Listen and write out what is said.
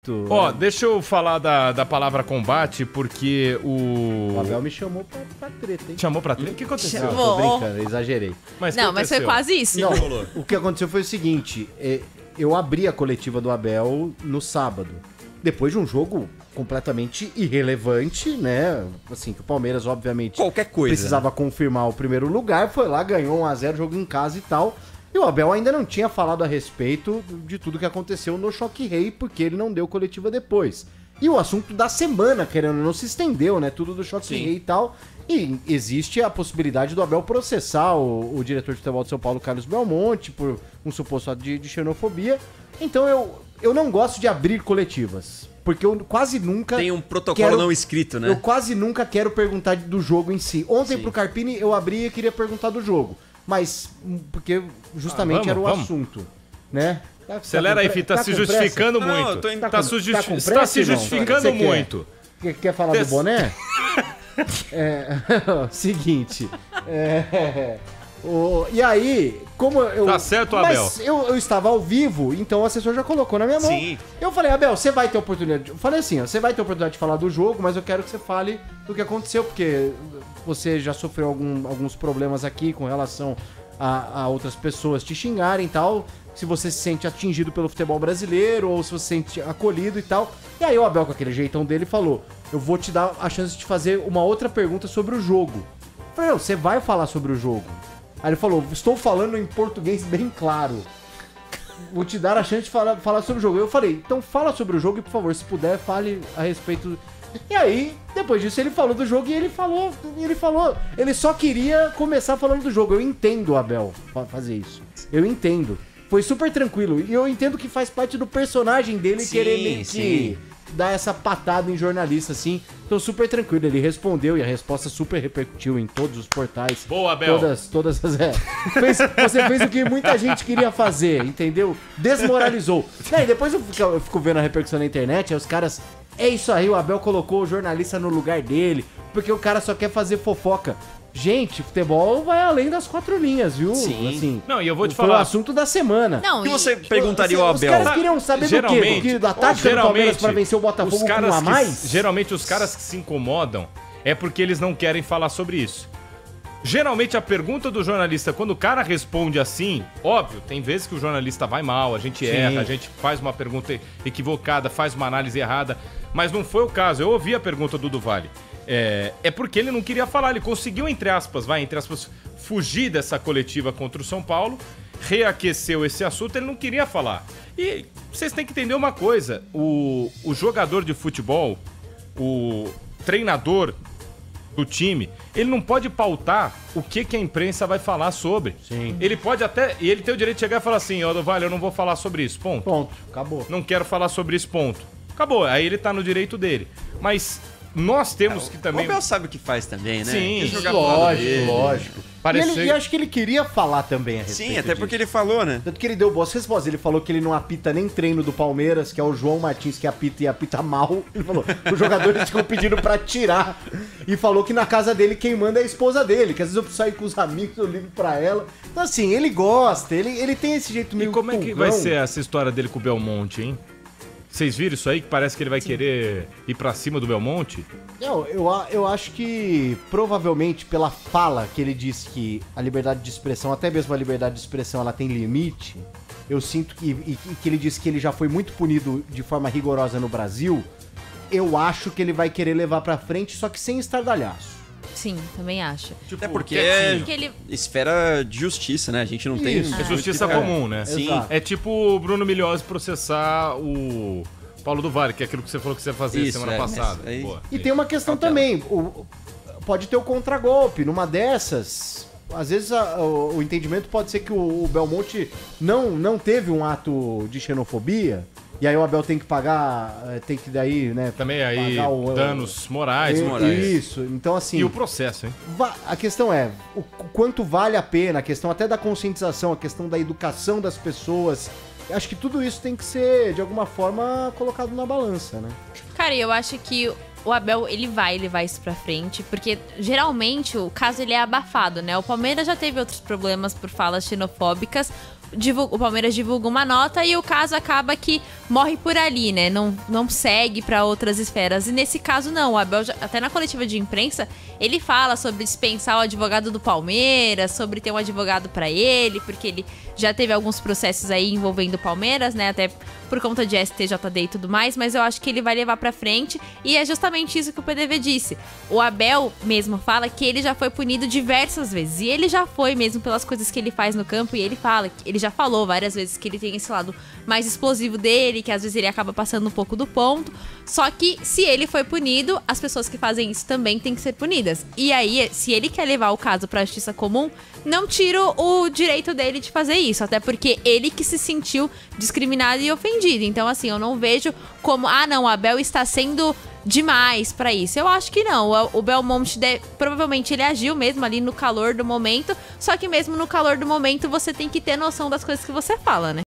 muito. Ó, deixa eu falar da palavra combate, porque O Abel me chamou pra treta, hein? Chamou pra treta? O que aconteceu? Não, tô brincando, eu exagerei. Mas Não, mas foi quase isso. Não, o que aconteceu foi o seguinte, eu abri a coletiva do Abel no sábado, depois de um jogo completamente irrelevante, né? Assim, que o Palmeiras, obviamente, Qualquer coisa. precisava confirmar o primeiro lugar, foi lá, ganhou 1-0, jogo em casa e tal. E o Abel ainda não tinha falado a respeito de tudo que aconteceu no Choque Rei, porque ele não deu coletiva depois. E o assunto da semana, querendo ou não, se estendeu, né? Tudo do Choque Rei e tal. E existe a possibilidade do Abel processar o diretor de futebol de São Paulo, Carlos Belmonte, por um suposto ato de xenofobia. Então eu não gosto de abrir coletivas, porque eu quase nunca... Tem um protocolo não escrito, né? Eu quase nunca quero perguntar do jogo em si. Ontem pro Carpini eu abri e queria perguntar do jogo. Mas, porque justamente era o assunto, né? Acelera aí, Fih, tá se justificando muito. Não, eu tô indo- Tá se pressa, irmão? justificando Você quer? muito. Quer falar do boné? Seguinte. E aí, como eu... Tá certo, Abel. Mas eu estava ao vivo, então o assessor já colocou na minha mão. Sim. Eu falei, Abel, você vai ter oportunidade... Eu falei assim, ó, você vai ter oportunidade de falar do jogo, mas eu quero que você fale do que aconteceu, porque você já sofreu alguns problemas aqui com relação a outras pessoas te xingarem e tal, se você se sente atingido pelo futebol brasileiro ou se você se sente acolhido e tal. E aí o Abel, com aquele jeitão dele, falou, eu vou te dar a chance de te fazer uma outra pergunta sobre o jogo. Eu falei, você vai falar sobre o jogo? Aí ele falou, estou falando em português bem claro. Vou te dar a chance de falar sobre o jogo. Eu falei, então fala sobre o jogo e, por favor, se puder, fale a respeito... E aí, depois disso, ele falou do jogo e ele falou, ele só queria começar falando do jogo. Eu entendo o Abel fazer isso. Eu entendo. Foi super tranquilo. E eu entendo que faz parte do personagem dele querer meio que dar essa patada em jornalista, assim. Então, super tranquilo. Ele respondeu e a resposta super repercutiu em todos os portais. Boa, Abel. Todas as... Você fez o que muita gente queria fazer, entendeu? Desmoralizou. E depois eu fico vendo a repercussão na internet, aí os caras... É isso aí, o Abel colocou o jornalista no lugar dele, porque o cara só quer fazer fofoca. Gente, futebol vai além das 4 linhas, viu? Sim. Assim, Não, e eu vou te foi falar... o assunto da semana. Não, O que você perguntaria ao Os Abel? caras queriam saber do quê? Da tática do Palmeiras pra vencer o Botafogo os caras com um a mais? Geralmente os caras que se incomodam é porque eles não querem falar sobre isso. Geralmente a pergunta do jornalista, quando o cara responde assim, óbvio, tem vezes que o jornalista vai mal, a gente erra, a gente faz uma pergunta equivocada, faz uma análise errada, mas não foi o caso. Eu ouvi a pergunta do Duvali. É porque ele não queria falar, ele conseguiu, entre aspas, fugir dessa coletiva contra o São Paulo, reaqueceu esse assunto, ele não queria falar. E vocês têm que entender uma coisa, o jogador de futebol, o treinador do time, ele não pode pautar o que a imprensa vai falar sobre. Sim. Ele pode até... E ele tem o direito de chegar e falar assim, ó, Duvali, eu não vou falar sobre isso, ponto. Ponto, acabou. Não quero falar sobre isso, ponto. Acabou, aí ele tá no direito dele. Mas nós temos que também... O Abel sabe o que faz também, né? Sim, Quer jogar pro lado dele. Lógico. Pareceu- E acho que ele queria falar também a respeito Sim, até porque disso. ele falou, né? Tanto que ele deu boas respostas. Ele falou que ele não apita nem treino do Palmeiras, que é o João Martins que apita e apita mal. Ele falou, os jogadores ficam pedindo pra tirar. E falou que na casa dele quem manda é a esposa dele, que às vezes eu preciso sair com os amigos, eu ligo pra ela. Então assim, ele gosta, ele tem esse jeito E meio como é que folgão. vai ser essa história dele com o Belmonte, hein? Vocês viram isso aí? Que parece que ele vai querer ir pra cima do Belmonte? Não, eu acho que provavelmente pela fala que ele disse que a liberdade de expressão, até mesmo a liberdade de expressão, ela tem limite. Eu sinto que ele disse que ele já foi muito punido de forma rigorosa no Brasil. Eu acho que ele vai querer levar pra frente, só que sem estardalhaço. Sim, também acho. Até porque Porque ele... esfera de justiça, né? A gente não tem... Isso. É justiça comum, né? Sim. Exato. É tipo o Bruno Milhões processar o Paulo do Vale, que é aquilo que você falou que você ia fazer Isso, semana passada. mas aí- Boa. E tem uma questão também, pode ter o contragolpe, numa dessas, às vezes o entendimento pode ser que o Belmonte não teve um ato de xenofobia, e aí o Abel tem que pagar, tem que daí, né, Também aí pagar o danos morais. Isso, então assim... E o processo, hein? A questão é, o quanto vale a pena, a questão até da conscientização, a questão da educação das pessoas. Acho que tudo isso tem que ser, de alguma forma, colocado na balança, né? Cara, eu acho que o Abel, ele vai levar isso pra frente, porque geralmente o caso ele é abafado, né? O Palmeiras já teve outros problemas por falas xenofóbicas, o Palmeiras divulga uma nota e o caso acaba que morre por ali, né? Não segue pra outras esferas. E nesse caso, não. O Abel, até na coletiva de imprensa, ele fala sobre dispensar o advogado do Palmeiras, sobre ter um advogado pra ele, porque ele já teve alguns processos aí envolvendo o Palmeiras, né? Até por conta de STJD e tudo mais, mas eu acho que ele vai levar pra frente. E é justamente isso que o PDV disse. O Abel mesmo fala que ele já foi punido diversas vezes. E ele já foi mesmo pelas coisas que ele faz no campo. E ele fala, ele já falou várias vezes que ele tem esse lado mais explosivo dele, que às vezes ele acaba passando um pouco do ponto. Só que se ele foi punido, as pessoas que fazem isso também têm que ser punidas. E aí, se ele quer levar o caso pra justiça comum, não tira o direito dele de fazer isso. Até porque ele que se sentiu discriminado e ofendido. Então, assim, eu não vejo como, não, o Abel está sendo demais pra isso. Eu acho que não. O Belmonte, provavelmente ele agiu mesmo ali no calor do momento. Só que mesmo no calor do momento, você tem que ter noção das coisas que você fala, né?